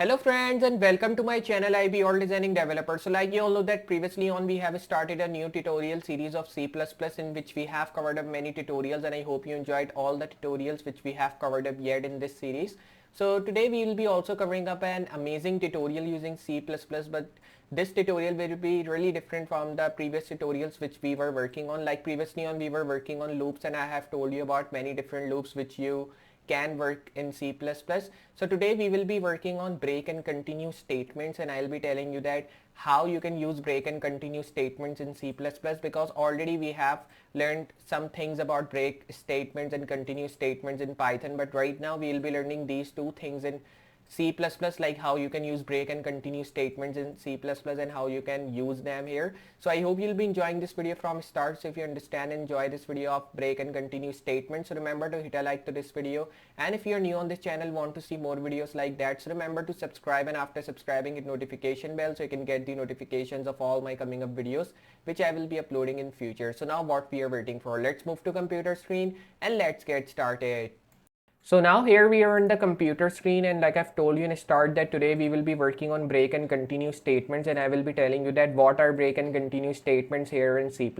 Hello friends and welcome to my channel Iballdesigningdeveloper. So like you all know that previously on we have started a new tutorial series of C++ in which we have covered up many tutorials, and I hope you enjoyed all the tutorials which we have covered up yet in this series. So today we will be also covering up an amazing tutorial using C++, but this tutorial will be really different from the previous tutorials which we were working on. Like previously on we were working on loops, and I have told you about many different loops which you can work in C++. So today we will be working on break and continue statements, and I'll be telling you that how you can use break and continue statements in C++, because already we have learned some things about break statements and continue statements in Python, but right now we will be learning these two things in C++, like how you can use break and continue statements in C++ and how you can use them here. So I hope you'll be enjoying this video from start. So if you understand and enjoy this video of break and continue statements, so remember to hit a like to this video, and if you're new on this channel, want to see more videos like that, so remember to subscribe, and after subscribing hit notification bell so you can get the notifications of all my coming up videos which I will be uploading in future. So now what we are waiting for, let's move to computer screen and let's get started. So now here we are on the computer screen, and like I've told you in the start that today we will be working on break and continue statements, and I will be telling you that what are break and continue statements here in C++.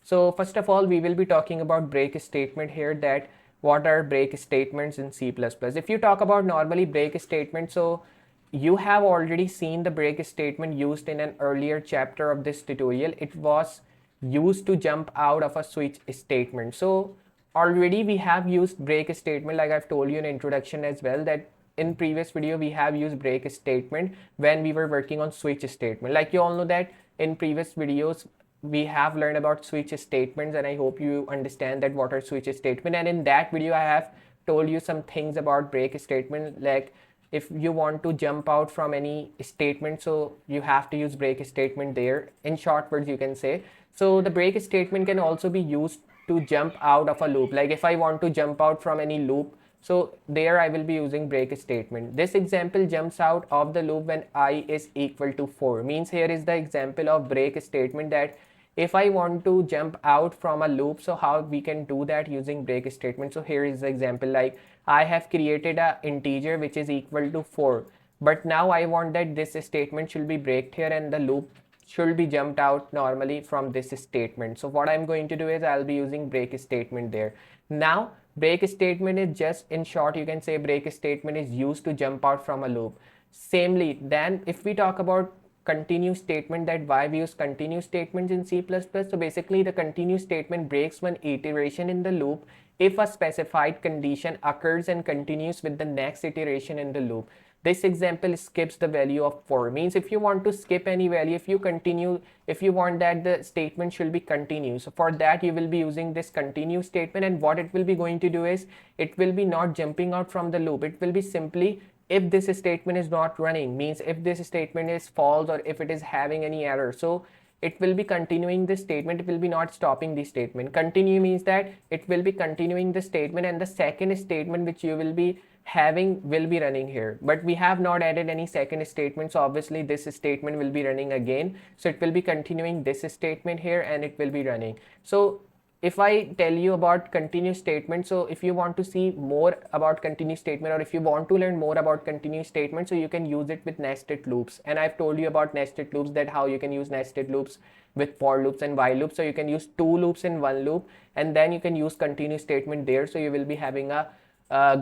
So first of all we will be talking about break statement here, that what are break statements in C++. If you talk about normally break statement, so you have already seen the break statement used in an earlier chapter of this tutorial. It was used to jump out of a switch statement. So already we have used break statement, like I've told you in introduction as well, that in previous video we have used break statement when we were working on switch statement. Like you all know that in previous videos we have learned about switch statements, and I hope you understand that what are switch statement, and in that video I have told you some things about break statement, like if you want to jump out from any statement, so you have to use break statement there. In short words you can say, so the break statement can also be used to jump out of a loop. Like if I want to jump out from any loop, so there I will be using break statement. This example jumps out of the loop when I is equal to 4. Means here is the example of break statement, that if I want to jump out from a loop, so how we can do that using break statement. So here is the example, like I have created a integer which is equal to 4, but now I want that this statement should be breaked here and the loop should be jumped out normally from this statement. So what I'm going to do is I'll be using break statement there. Now break statement is just, in short you can say, break statement is used to jump out from a loop. Samely then if we talk about continue statement, that why we use continue statements in C++. So basically the continue statement breaks one iteration in the loop if a specified condition occurs and continues with the next iteration in the loop. This example skips the value of 4. Means if you want to skip any value, if you continue, if you want that the statement should be continuous, so for that you will be using this continue statement, and what it will be going to do is it will be not jumping out from the loop. It will be simply, if this statement is not running, means if this statement is false or if it is having any error, so it will be continuing this statement, it will be not stopping the statement. Continue means that it will be continuing the statement, and the second statement which you will be having will be running here, but we have not added any second statement, so obviously this statement will be running again. So it will be continuing this statement here and it will be running. So if I tell you about continue statement, so if you want to see more about continue statement, or if you want to learn more about continue statement, so you can use it with nested loops. And I've told you about nested loops, that how you can use nested loops with for loops and while loops. So you can use two loops in one loop, and then you can use continue statement there. So you will be having a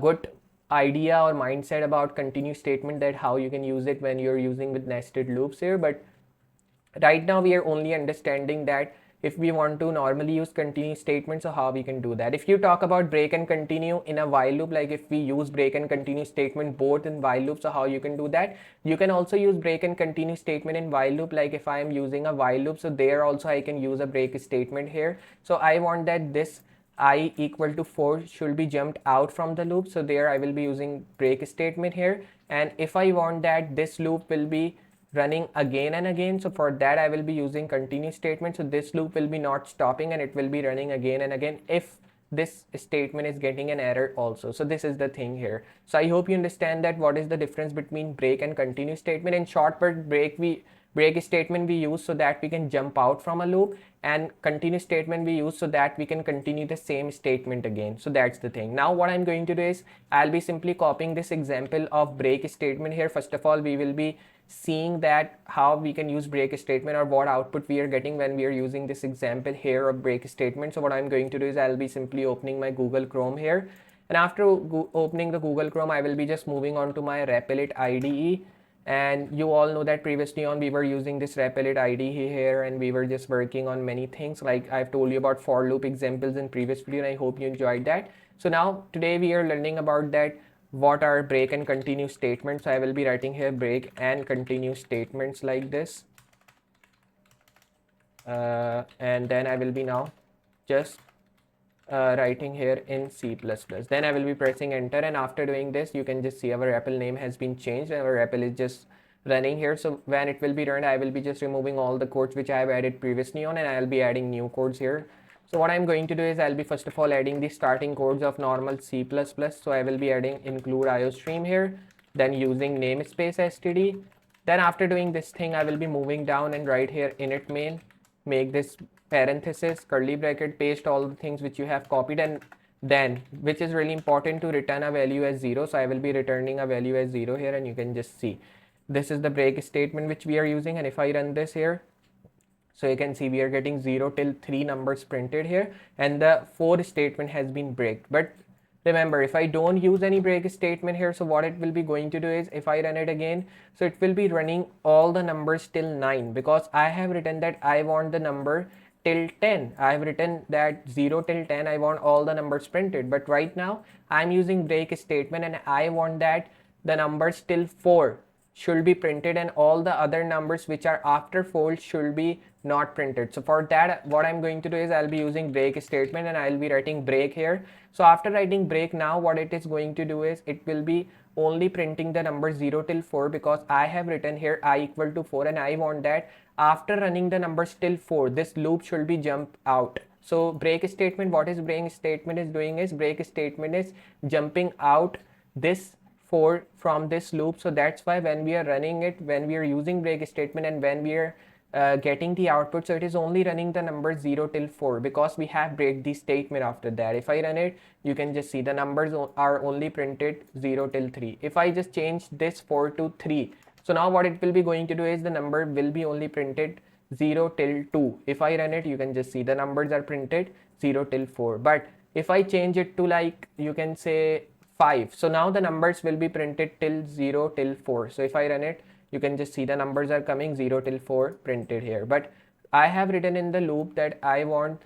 good idea or mindset about continue statement, that how you can use it when you're using with nested loops here. But right now we are only understanding that if we want to normally use continue statements, so how we can do that. If you talk about break and continue in a while loop, like if we use break and continue statement both in while loop, so how you can do that. You can also use break and continue statement in while loop, like if I am using a while loop, so there also I can use a break statement here. So I want that this I equal to 4 should be jumped out from the loop, so there I will be using break statement here. And if I want that this loop will be running again and again, so for that I will be using continue statement. So this loop will be not stopping and it will be running again and again if this statement is getting an error also. So this is the thing here. So I hope you understand that what is the difference between break and continue statement. In short, per break statement we use so that we can jump out from a loop, and continue statement we use so that we can continue the same statement again. So that's the thing. Now what I'm going to do is I'll be simply copying this example of break statement here. First of all, we will be seeing that how we can use break statement or what output we are getting when we are using this example here of break statement. So what I'm going to do is I'll be simply opening my Google Chrome here, and after opening the Google Chrome, I will be just moving on to my Replit IDE. And you all know that previously on we were using this Replit IDE here, and we were just working on many things, like I've told you about for loop examples in previous video, and I hope you enjoyed that. So now today we are learning about that what are break and continue statements. So I will be writing here break and continue statements like this, and then I will be now just writing here in C++. Then I will be pressing enter, and after doing this you can just see our REPL name has been changed and our REPL is just running here. So when it will be run, I will be just removing all the codes which I have added previously on, and I will be adding new codes here. So what I'm going to do is I'll be first of all adding the starting codes of normal C++. So I will be adding include IOStream here, then using namespace std. Then after doing this thing, I will be moving down and right here init main, make this parenthesis, curly bracket, paste all the things which you have copied, and then, which is really important, to return a value as 0. So I will be returning a value as 0 here, and you can just see this is the break statement which we are using. And if I run this here, so you can see we are getting 0 till 3 numbers printed here, and the 4 statement has been breaked. But remember, if I don't use any break statement here, so what it will be going to do is if I run it again, so it will be running all the numbers till 9, because I have written that I want the number till 10. I have written that 0 till 10 I want all the numbers printed, but right now I'm using break statement and I want that the numbers till 4 should be printed and all the other numbers which are after 4 should be not printed. So for that, what I'm going to do is I'll be using break statement and I'll be writing break here. So after writing break, now what it is going to do is it will be only printing the number 0 till 4, because I have written here I equal to 4, and I want that after running the numbers till 4 this loop should be jump out. So break statement, what is break statement is doing is break statement is jumping out this 4 from this loop. So that's why when we are running it, when we are using break statement and when we are getting the output, so it is only running the number 0 till 4 because we have break the statement after that. If I run it, you can just see the numbers are only printed 0 till 3. If I just change this 4 to 3, so now what it will be going to do is the number will be only printed 0 till 2. If I run it, you can just see the numbers are printed 0 till 4. But if I change it to, like, you can say 5, so now the numbers will be printed till 0 till 4. So if I run it, you can just see the numbers are coming 0 till 4 printed here. But I have written in the loop that I want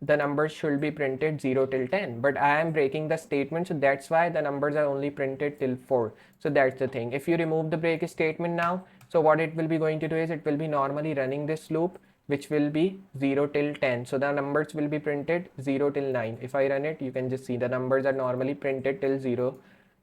the numbers should be printed 0 till 10, but I am breaking the statement, so that's why the numbers are only printed till 4. So that's the thing. If you remove the break statement now, so what it will be going to do is it will be normally running this loop which will be 0 till 10. So the numbers will be printed 0 till 9. If I run it, you can just see the numbers are normally printed till 0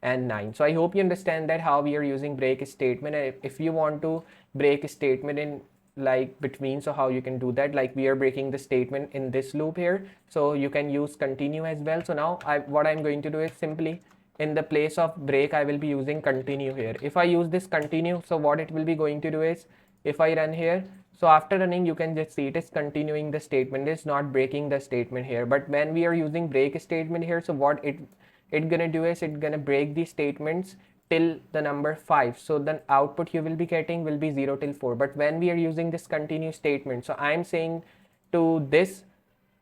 and 9. So I hope you understand that how we are using break statement. And if you want to break a statement in like between, so how you can do that, like we are breaking the statement in this loop here, so you can use continue as well. So now what I'm going to do is simply in the place of break I will be using continue here. If I use this continue, so what it will be going to do is if I run here, so after running you can just see it is continuing the statement, it's not breaking the statement here. But when we are using break statement here, so what it gonna do is it gonna break the statements till the number 5. So the output you will be getting will be 0 till 4. But when we are using this continue statement, so I'm saying to this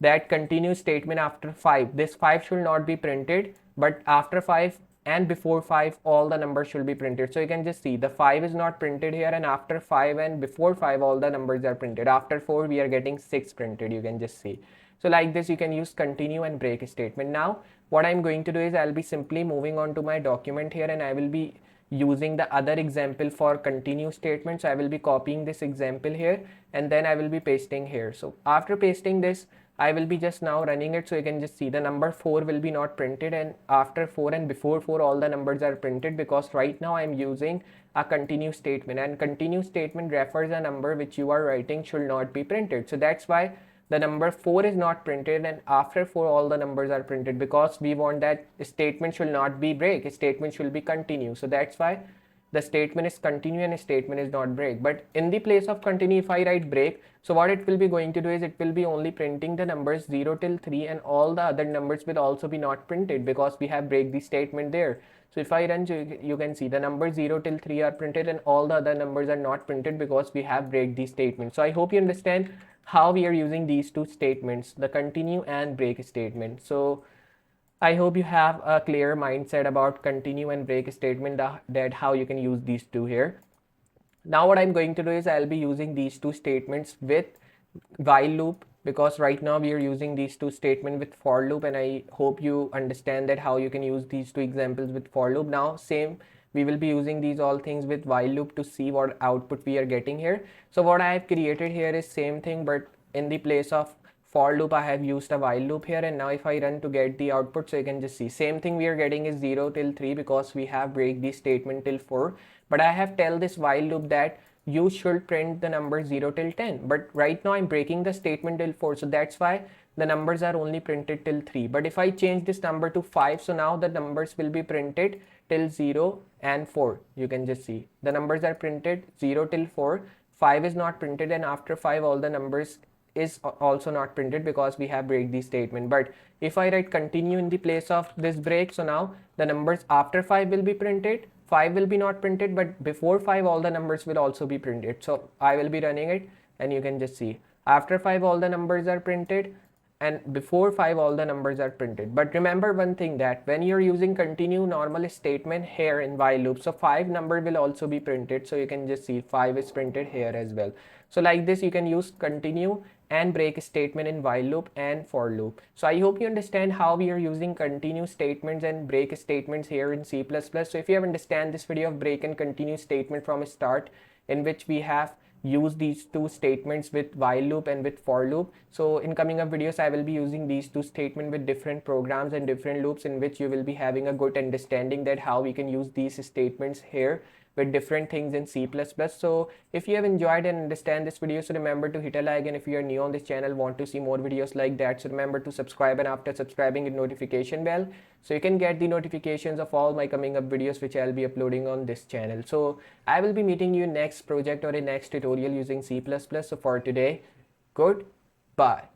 that continue statement after 5, this 5 should not be printed, but after 5 and before 5 all the numbers should be printed. So you can just see the 5 is not printed here, and after 5 and before 5 all the numbers are printed. After 4 we are getting 6 printed, you can just see. So like this you can use continue and break statement. Now what I'm going to do is I'll be simply moving on to my document here, and I will be using the other example for continue statement. So I will be copying this example here and then I will be pasting here. So after pasting this, I will be just now running it, so you can just see the number 4 will be not printed, and after 4 and before 4 all the numbers are printed, because right now I'm using a continue statement, and continue statement refers a number which you are writing should not be printed. So that's why the number 4 is not printed, and after 4 all the numbers are printed, because we want that statement should not be break, statement should be continue. So that's why the statement is continue and statement is not break. But in the place of continue, if I write break, so what it will be going to do is it will be only printing the numbers 0 till 3, and all the other numbers will also be not printed because we have break the statement there. So if I run, you can see the numbers 0 till 3 are printed and all the other numbers are not printed because we have break the statement. So I hope you understand how we are using these two statements, the continue and break statement. So I hope you have a clear mindset about continue and break statement, that how you can use these two here. Now what I'm going to do is I'll be using these two statements with while loop, because right now we are using these two statements with for loop, and I hope you understand that how you can use these two examples with for loop. Now same, we will be using these all things with while loop to see what output we are getting here. So what I have created here is same thing, but in the place of for loop I have used a while loop here, and now if I run to get the output, so you can just see same thing we are getting is 0 till 3 because we have break the statement till 4, but I have tell this while loop that you should print the number 0 till 10, but right now I'm breaking the statement till 4, so that's why the numbers are only printed till 3. But if I change this number to 5, so now the numbers will be printed till 0 and 4. You can just see the numbers are printed 0 till 4, 5 is not printed, and after 5 all the numbers is also not printed because we have break the statement. But if I write continue in the place of this break, so now the numbers after 5 will be printed, 5 will be not printed, but before 5 all the numbers will also be printed. So I will be running it, and you can just see after 5 all the numbers are printed, and before 5 all the numbers are printed. But remember one thing, that when you're using continue normal statement here in while loop, so 5 number will also be printed, so you can just see 5 is printed here as well. So like this you can use continue and break statement in while loop and for loop. So I hope you understand how we are using continue statements and break statements here in C++. So if you have understand this video of break and continue statement from start, in which we have used these two statements with while loop and with for loop, so in coming up videos I will be using these two statements with different programs and different loops, in which you will be having a good understanding that how we can use these statements here with different things in C++. So if you have enjoyed and understand this video, so remember to hit a like, and if you are new on this channel, want to see more videos like that, so remember to subscribe, and after subscribing hit notification bell so you can get the notifications of all my coming up videos which I'll be uploading on this channel. So I will be meeting you next project or a next tutorial using C++. So for today, goodbye.